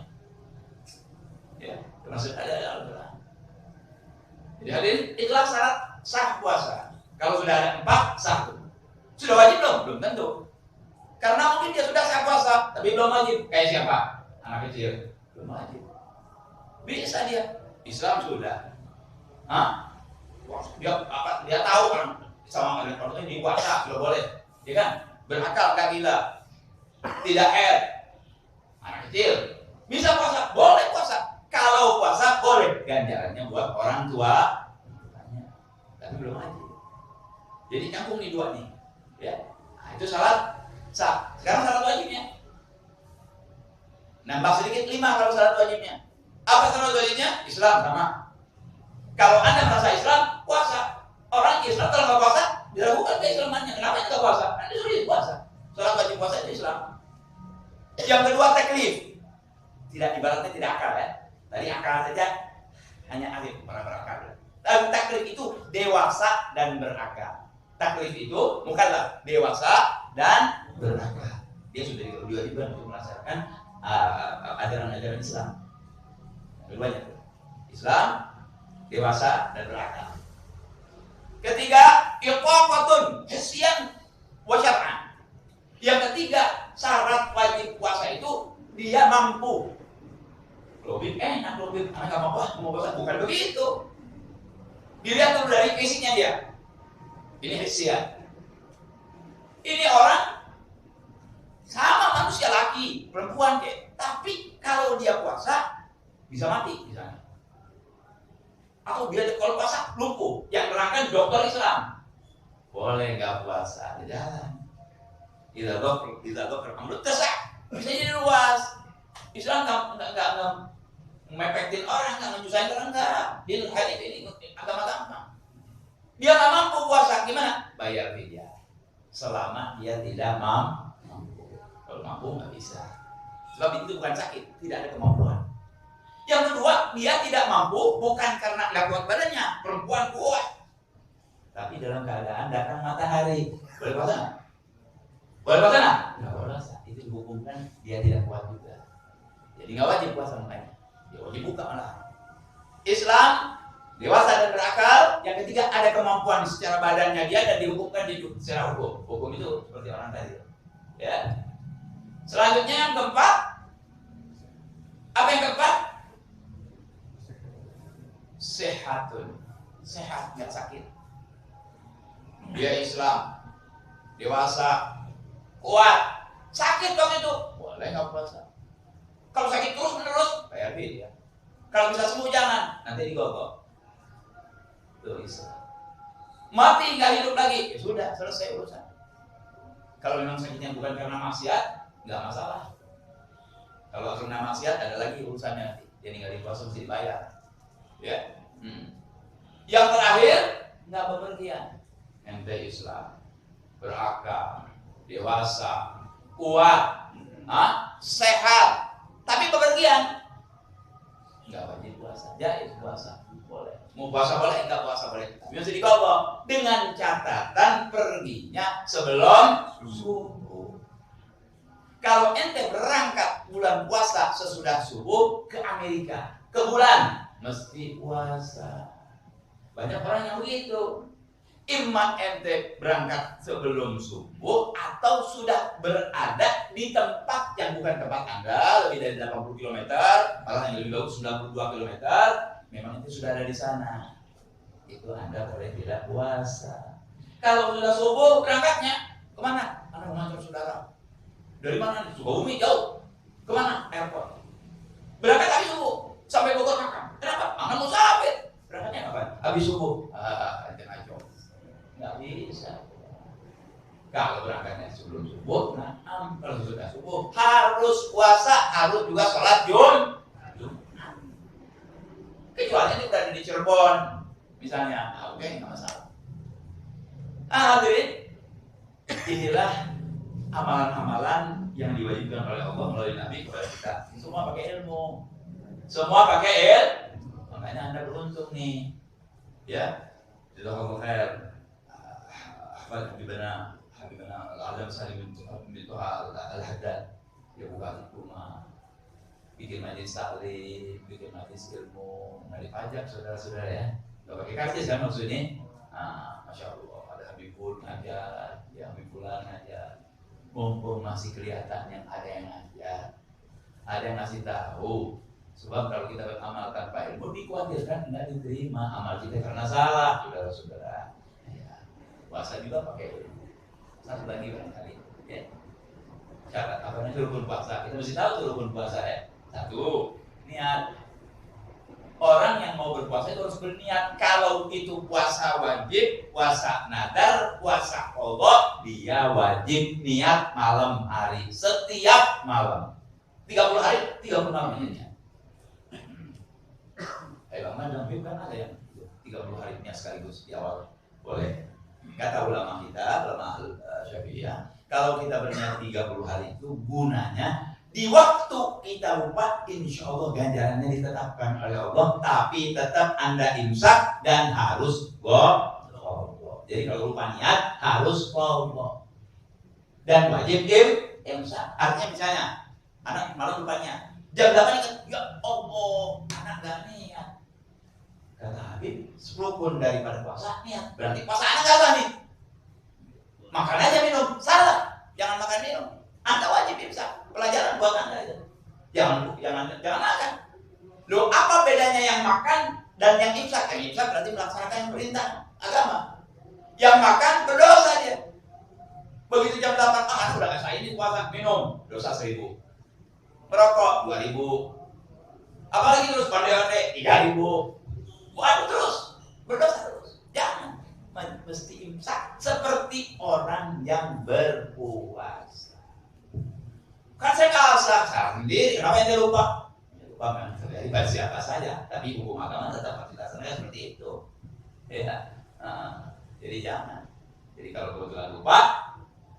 Ya, termasuk ada Al-Quran. Jadi hadirin, itulah syarat sah puasa. Kalau sudah ada 4, sah. Sudah wajib belum? Belum tentu. Karena mungkin dia sudah sah puasa, tapi belum wajib. Kayak siapa? Anak kecil. Belum wajib. Bisa dia. Islam sudah. Hah? Dia tahu kan sama orang ini puasa sudah boleh. Ya kan? Berakal nggak gila. Tidak haid. Anak kecil. Bisa puasa? Boleh puasa. ganjarannya buat orang tua, tapi belum haji. Jadi nyambung nih dua nih, ya. Nah, itu salat sah. Sekarang salat wajibnya. Nambah sedikit 5 kalau salat wajibnya. Apa salat wajibnya? Islam sama. Kalau Anda merasa Islam, puasa. Orang Islam kalau nggak puasa, diragukan keislamannya. Kenapa nggak puasa? Anda sudah puasa. Salat wajib puasa itu Islam. Yang kedua taklif. Tidak ibaratnya tidak akal ya. Tadi akal saja hanya alif para berakal. Dan taklif itu dewasa dan berakal. Taklif itu mukallaf, dewasa dan berakal. Dia sudah diwajibkan untuk melaksanakan ajaran-ajaran Islam. Keduanya Islam, dewasa dan berakal. Ketiga, iqamatun hisyan wa syar'an. Yang ketiga, syarat wajib puasa itu dia mampu. Lebih enak, lebih anak mau puasa, bukan begitu. Dilihat dulu dari fisiknya dia. Ini hisyan. Ini orang sama manusia laki, perempuan kayak. Tapi kalau dia puasa bisa mati misalnya. Atau dia kalau puasa lumpuh. Yang terangkan dokter Islam. Boleh nggak puasa di jalan. Tidak dokter amrut tersak. Bisa jadi luas. Islam nggak mepetin orang, nggak menyusahin orang, enggak. Dia hari ini agama-agama. Dia nggak mampu puasa, gimana? Bayar fidyah. Selama dia tidak mampu. Kalau mampu nggak bisa. Sebab itu bukan sakit, tidak ada kemampuan. Yang kedua, dia tidak mampu bukan karena nggak kuat badannya, perempuan kuat. Tapi dalam keadaan datang matahari, boleh puasa nggak? Boleh puasa nggak? Nggak boleh puasa. Itu dihubungkan dia tidak kuat juga. Jadi nggak wajib puasa makanya. Dia wajib buka malah. Islam dewasa dan berakal. Yang ketiga ada kemampuan secara badannya dia dan dihukumkan secara hukum. Hukum itu seperti orang tadi. Ya. Selanjutnya yang keempat. Apa yang keempat? Sehatun. Sehat, nggak sakit. Dia Islam, dewasa, kuat. Sakit waktu itu, boleh nggak puasa. Kalau sakit terus menerus, bayar dia. Kalau bisa sembuh jangan, nanti digogok. Itu Islam. Mati nggak hidup lagi, ya sudah selesai urusan. Kalau memang sakitnya bukan karena maksiat, nggak masalah. Kalau karena maksiat ada lagi urusannya nanti. Jadi nggak dipuasa mesti dibayar. Ya. Yang terakhir nggak bepergian. Ente Islam, berakal, dewasa, kuat, sehat, tapi bepergian. Nggak wajib puasa, jaiz puasa, boleh. Mau puasa boleh, nggak puasa boleh. Tapi mesti dikobok dengan catatan perginya sebelum subuh. Kalau ente berangkat bulan puasa sesudah subuh ke Amerika, ke bulan mesti puasa. Banyak orang yang begitu. Imam ente berangkat sebelum subuh atau sudah berada di tempat yang bukan tempat Anda lebih dari 80 km, malah yang lebih bagus 92 km, memang itu sudah ada di sana. Itu Anda boleh tidak puasa. Kalau sudah subuh berangkatnya kemana? Anda mengantar saudara. Dari mana? Sukabumi jauh. Kemana? Airport. Berangkat habis subuh sampai Bogor makan. Kenapa? Anda musafir. Berangkatnya kapan? Habis subuh. Nggak bisa. Kalau berangkatnya sebelum subuh, kalau sudah subuh harus puasa, harus juga sholat Jumat. Kecuali ini berada di Cirebon, misalnya, oke, nggak masalah. Hadirin, inilah amalan-amalan yang diwajibkan oleh Allah melalui Nabi kepada kita. Semua pakai ilmu, semua pakai ilmu. Makanya Anda beruntung nih, ya. Jazakallahu khair. Habibana al-alam Salim bin Tuha al-Haddad, dia buka rumah, bikin majlis taklim, bikin majlis ilmu, nggak dipajak saudara-saudara ya, nggak pakai karcis kan maksudnya. Masya Allah, ada Habibul ngajar, ya Habibulan ngajar, mumpung masih kelihatan yang ada yang ngajar, ada yang ngasih tahu. Sebab kalau kita beramal tanpa ilmu dikhawatirkan nggak diterima amal kita karena salah, saudara-saudara. Puasa juga pakai ilmu. Satu lagi barangkali, ya. Syarat apa namanya rukun puasa? Kita mesti tahu tuh rukun puasa ya. Satu, niat. Orang yang yang mau berpuasa itu harus berniat. Kalau itu puasa wajib, puasa nadar, puasa qadha, dia wajib niat malam hari setiap malam. 30 hari, 30 malam niatnya. Bang dalam hidup kan ada yang 30 hari niat sekaligus di awal. Boleh. Kata ulama kita, ulama Syafi'iyah, kalau kita berniat 30 hari itu gunanya di waktu kita lupa, insya Allah ganjarannya ditetapkan oleh Allah, tapi tetap Anda imsak dan harus qadha. Jadi kalau lupa niat harus qadha dan wajib imsak. Artinya misalnya anak malam lupa niat, jam 8 kan, ya Allah anak gak niat. Kata Habib, 10 pun daripada puasa niat, berarti puasa anak gak nih. Makan aja minum, salah, jangan makan minum. Anda wajib imsak. Pelajaran buat Anda itu. Jangan makan. Loh, apa bedanya yang makan dan yang imsak? Yang imsak berarti melaksanakan yang perintah agama. Yang makan berdosa dia. Begitu jam 8, anak udah nggak saya ini puasa, minum, dosa 1000. Merokok 2000. Apalagi terus pandai-pandai 3000. Waduh terus, berdosa terus. Jangan. Mesti imsak seperti orang yang berpuasa. Kan saya kalah sendiri, kenapa yang dia lupa? Ya, lupa memang terjadi pada siapa saja, tapi hukum agama tetap dilaksanakan seperti itu. Ya, jadi jangan. Jadi kalau kebetulan lupa,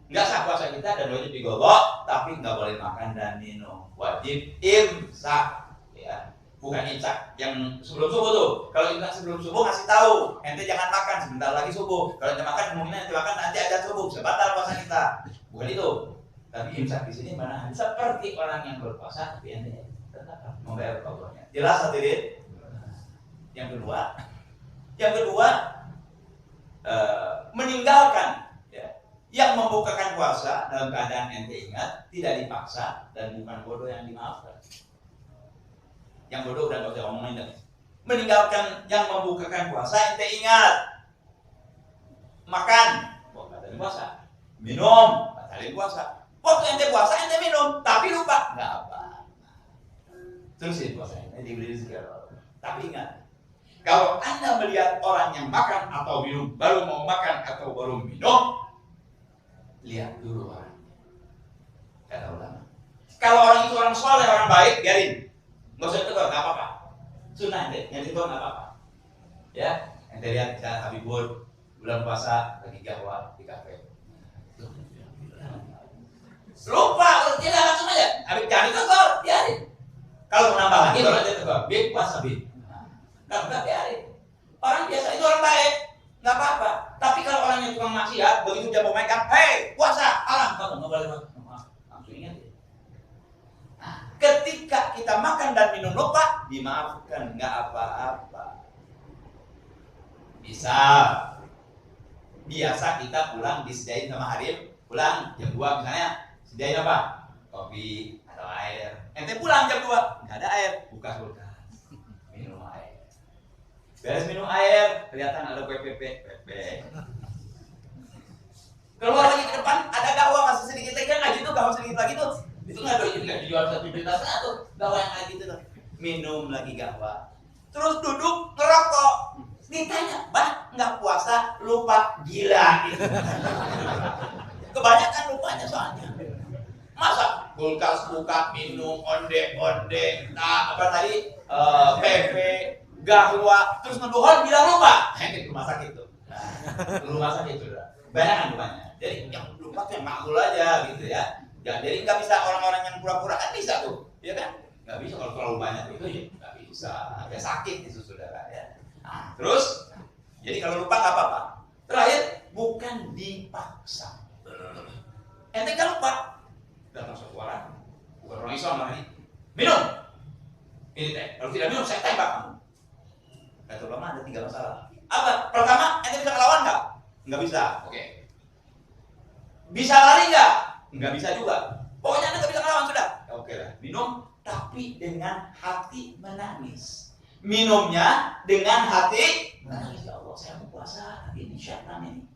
nggak sah puasa kita dan wajib diqadha, tapi nggak boleh makan dan minum. Wajib imsak, ya. Bukan imsak yang sebelum subuh tuh. Kalau imsak sebelum subuh kasih tahu, ente jangan makan sebentar lagi subuh. Kalau ente makan kemungkinan ente makan nanti ada subuh, sebatal puasa kita. Bukan itu. Tapi imsak di sini mana seperti orang yang berpuasa, tapi ente tetap membayar qadhanya. Jelas hadirin? Yang kedua, meninggalkan ya, yang membukakan puasa dalam keadaan ente ingat, tidak dipaksa dan bukan bodoh yang dimaafkan. Yang bodoh udah gak usah ngomongin deh. Meninggalkan yang membukakan puasa ente ingat, makan, batalin puasa. Minum, batalin puasa. Waktu ente puasa ente minum, tapi lupa, nggak apa. Terusin puasa ente dibeli segala. Tapi ingat, kalau Anda melihat orang yang makan atau minum, baru mau makan atau baru minum, lihat dulu orangnya. Kata ulama. Kalau orang itu orang soleh, orang baik, biarin. Nggak usah ditegur, nggak apa-apa. Sunnah ente, yang ditegur nggak apa-apa. Ya, ente lihat misalnya Habibur bulan puasa lagi gawat di kafe. Lupa, tidak langsung aja. Habib jangan ditegur, biarin. Kalau menambah lagi, baru aja tegur. Bik puasa bik. Nggak biarin. Orang biasa itu orang baik, nggak apa-apa. Tapi kalau orang yang tukang maksiat, begitu dia mau main kan, hei puasa, alam, nggak boleh langsung ingat ya. Nah, ketika kita makan dan minum lupa, dimaafkan, nggak apa-apa. Biasa kita pulang disediain sama Harif, pulang jam 2 misalnya. Sediain apa? Kopi atau air. Ente pulang jam 2, nggak ada air, buka kulkas, minum air. Beres minum air, kelihatan ada PP. Keluar lagi ke depan, ada gawang masih sedikit lagi kan gitu, gawang sedikit lagi tuh. Itu nggak dijual 1 juta tuh, gawang yang lagi tuh. Minum lagi gawang. Terus duduk ngerokok. Ditanya, "Bah, nggak puasa, lupa gila." Gitu. Kebanyakan lupanya soalnya. Masa kulkas buka minum onde, apa tadi PP, gahwa, terus ngedohon bilang lupa. Ke rumah sakit tuh. Rumah sakit sudah. Banyak kan lupanya. Jadi yang lupa tuh yang makhluk aja gitu ya. Jadi nggak bisa orang-orang yang pura-pura kan bisa tuh, ya kan? Nggak bisa kalau terlalu banyak itu ya nggak bisa. Ya sakit itu saudara ya. Nah, terus jadi kalau lupa nggak apa-apa. Terakhir bukan dipaksa. Ente kan lupa, datang satu orang, bukan orang Islam lagi, minum. Ini teh, kalau tidak minum saya tembak kamu. Kata ulama ada 3 masalah. Apa? Pertama, ente bisa ngelawan nggak? Nggak bisa. Oke. Bisa lari nggak? Nggak bisa juga. Pokoknya ente nggak bisa ngelawan sudah. Oke lah, minum, tapi dengan hati menangis. Minumnya dengan hati menangis. Ya Allah, saya mau puasa, ini syaitan ini.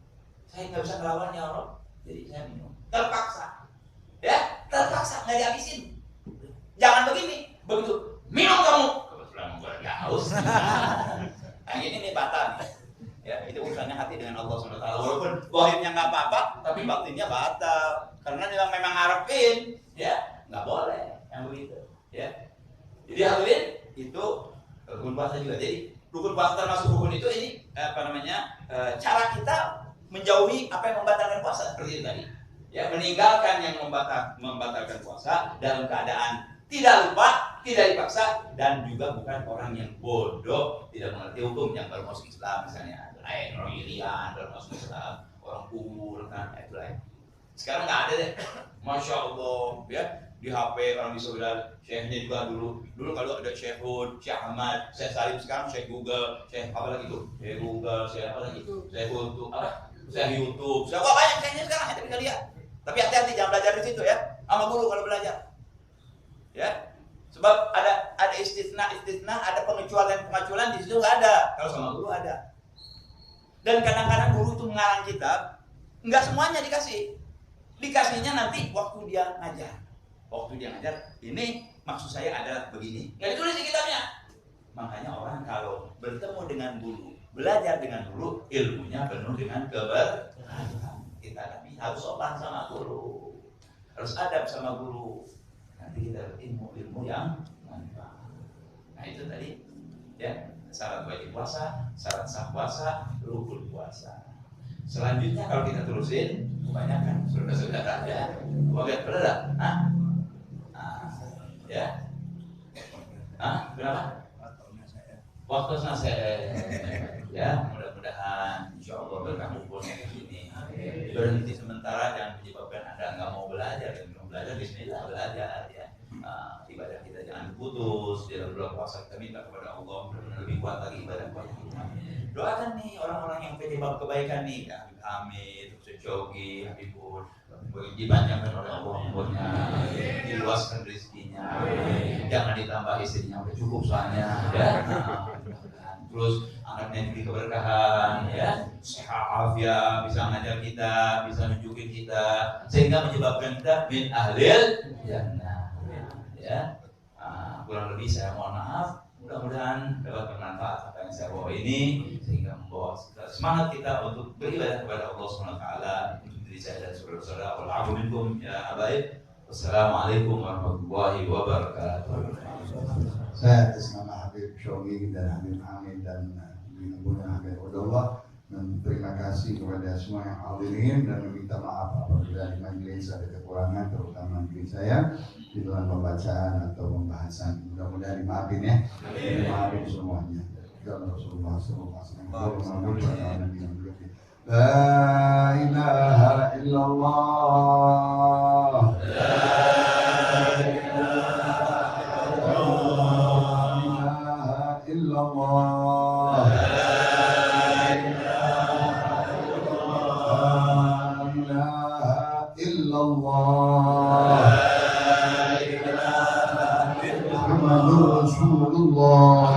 Saya nggak bisa ngelawan ya Allah, jadi saya minum. Terpaksa, ya terpaksa nggak dihabisin. Jangan begini, begitu minum kamu kebetulan gue haus. tapi batinnya batal karena dia memang ngarepin, ya nggak boleh yang begitu, ya. Jadi hadirin itu rukun puasa juga. Jadi rukun puasa termasuk rukun itu ini cara kita menjauhi apa yang membatalkan puasa seperti itu tadi. Ya, meninggalkan yang membatalkan puasa dalam keadaan tidak lupa, tidak dipaksa, dan juga bukan orang yang bodoh, tidak mengerti hukum, yang baru masuk Islam misalnya, lain orang irian, baru masuk Islam, orang kubur, kan itu lain. Sekarang nggak ada deh, masya Allah, ya di HP orang bisa bilang, syekhnya juga dulu kalau ada Syekh Hud, Syekh Ahmad, Syekh Salim, sekarang Syekh Google, Syekh apa lagi tuh, Syekh Google, Syekh apa lagi, Syekh YouTube, Syekh YouTube, siapa banyak syekhnya sekarang, kita bisa lihat. Tapi hati-hati jangan belajar di situ ya, sama guru kalau belajar. Ya, sebab ada istisna, ada pengecualian di situ nggak ada. Kalau sama guru ada. Dan kadang-kadang guru itu mengarang kitab, nggak semuanya dikasihnya nanti waktu dia ngajar. Waktu dia ngajar, ini maksud saya adalah begini, nggak ditulis di kitabnya. Makanya orang kalau bertemu dengan guru, belajar dengan guru, ilmunya penuh dengan keberkahan. Kita harus sopan sama guru, harus adab sama guru. Nanti kita ilmu yang manfaat. Nah itu tadi ya, syarat wajib puasa, syarat sah puasa, rukun puasa. Selanjutnya kalau kita terusin, kebanyakan saudara-saudara ya, bagian berada, ya, kenapa? Waktu saya, ya mudah-mudahan insya Allah berkah kumpulnya di sini. Berhenti sementara jangan menyebabkan Anda nggak mau belajar. Dan mau belajar, bismillah belajar ya. Ibadah kita jangan putus. Di dalam bulan puasa kita minta kepada Allah lebih kuat lagi ibadah kita. Doakan nih orang-orang yang penyebab kebaikan nih, ya Habib Hamid, Cogi, Habibur, dipanjangkan oleh Allah umurnya, diluaskan rezekinya, jangan ditambah istrinya udah cukup soalnya, ya. Terus anaknya diberi keberkahan, ya, sehat afiat, bisa ngajar kita, bisa nunjukin kita, sehingga menyebabkan kita min ahlil jannah, ya. Kurang lebih saya mohon maaf, mudah-mudahan dapat bermanfaat apa yang saya bawa ini, sehingga membawa semangat kita untuk beribadah kepada Allah SWT, untuk diri saya dan saudara-saudara. Wa'alaikum minkum ya habaib. Wassalamualaikum warahmatullahi wabarakatuh. Saya atas nama Habib Shogi dan Habib Hamid dan Bunda Habib Udullah terima kasih kepada semua yang hadirin dan meminta maaf apabila di majelis ada kekurangan, terutama diri saya di dalam pembacaan atau pembahasan. Mudah-mudahan dimaafin ya, dimaafin semuanya. Dalam Rasulullah SAW. La ilaha illallah. Muhammadur Rasulullah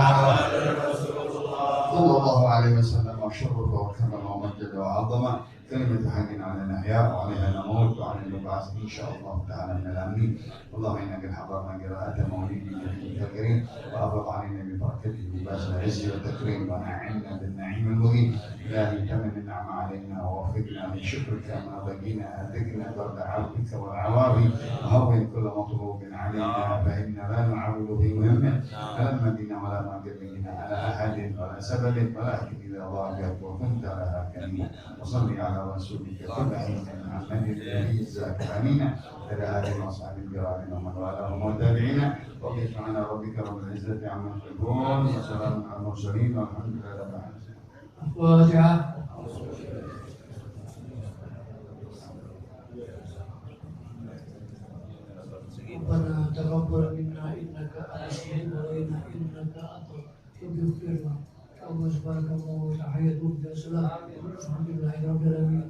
sallallahu alaihi wasallam wa syarrafa wa karama wa majjada wa 'azama كلمة حق على الأحياء وعليها نموت وعلى البعث إن شاء الله تعالى من الأمين. اللهم إنك حضرنا قراءة مولد النبي الكريم وأفضل علينا ببركته بباس العز والتكريم ونعمنا بالنعيم المقيم. إلهي تمم النعم علينا ووفقنا لشكرك ما بقينا أذقنا برد عرضك والعواوي وهون كل مطلوب علينا فإنا لا نعول في مهمة لا مدينة ولا مقر بنا على أحد ولا سبب ولكن إذا ضاقت وكنت لها كريم. وصل على رسولك تبعين محمد النبي الزاكرين إلى آله وصحبه الكرام ومن والاهم والتابعين. وقف معنا ربك رب العزة عما يصفون وسلام على المرسلين والحمد لله رب العالمين. الفاتحة. ربنا تقبل منا إنك أنت السميع العليم إنك أنت الغفور الرحيم. اللهم سبحانك اللهم وتحية السلام الحمد لله رب العالمين.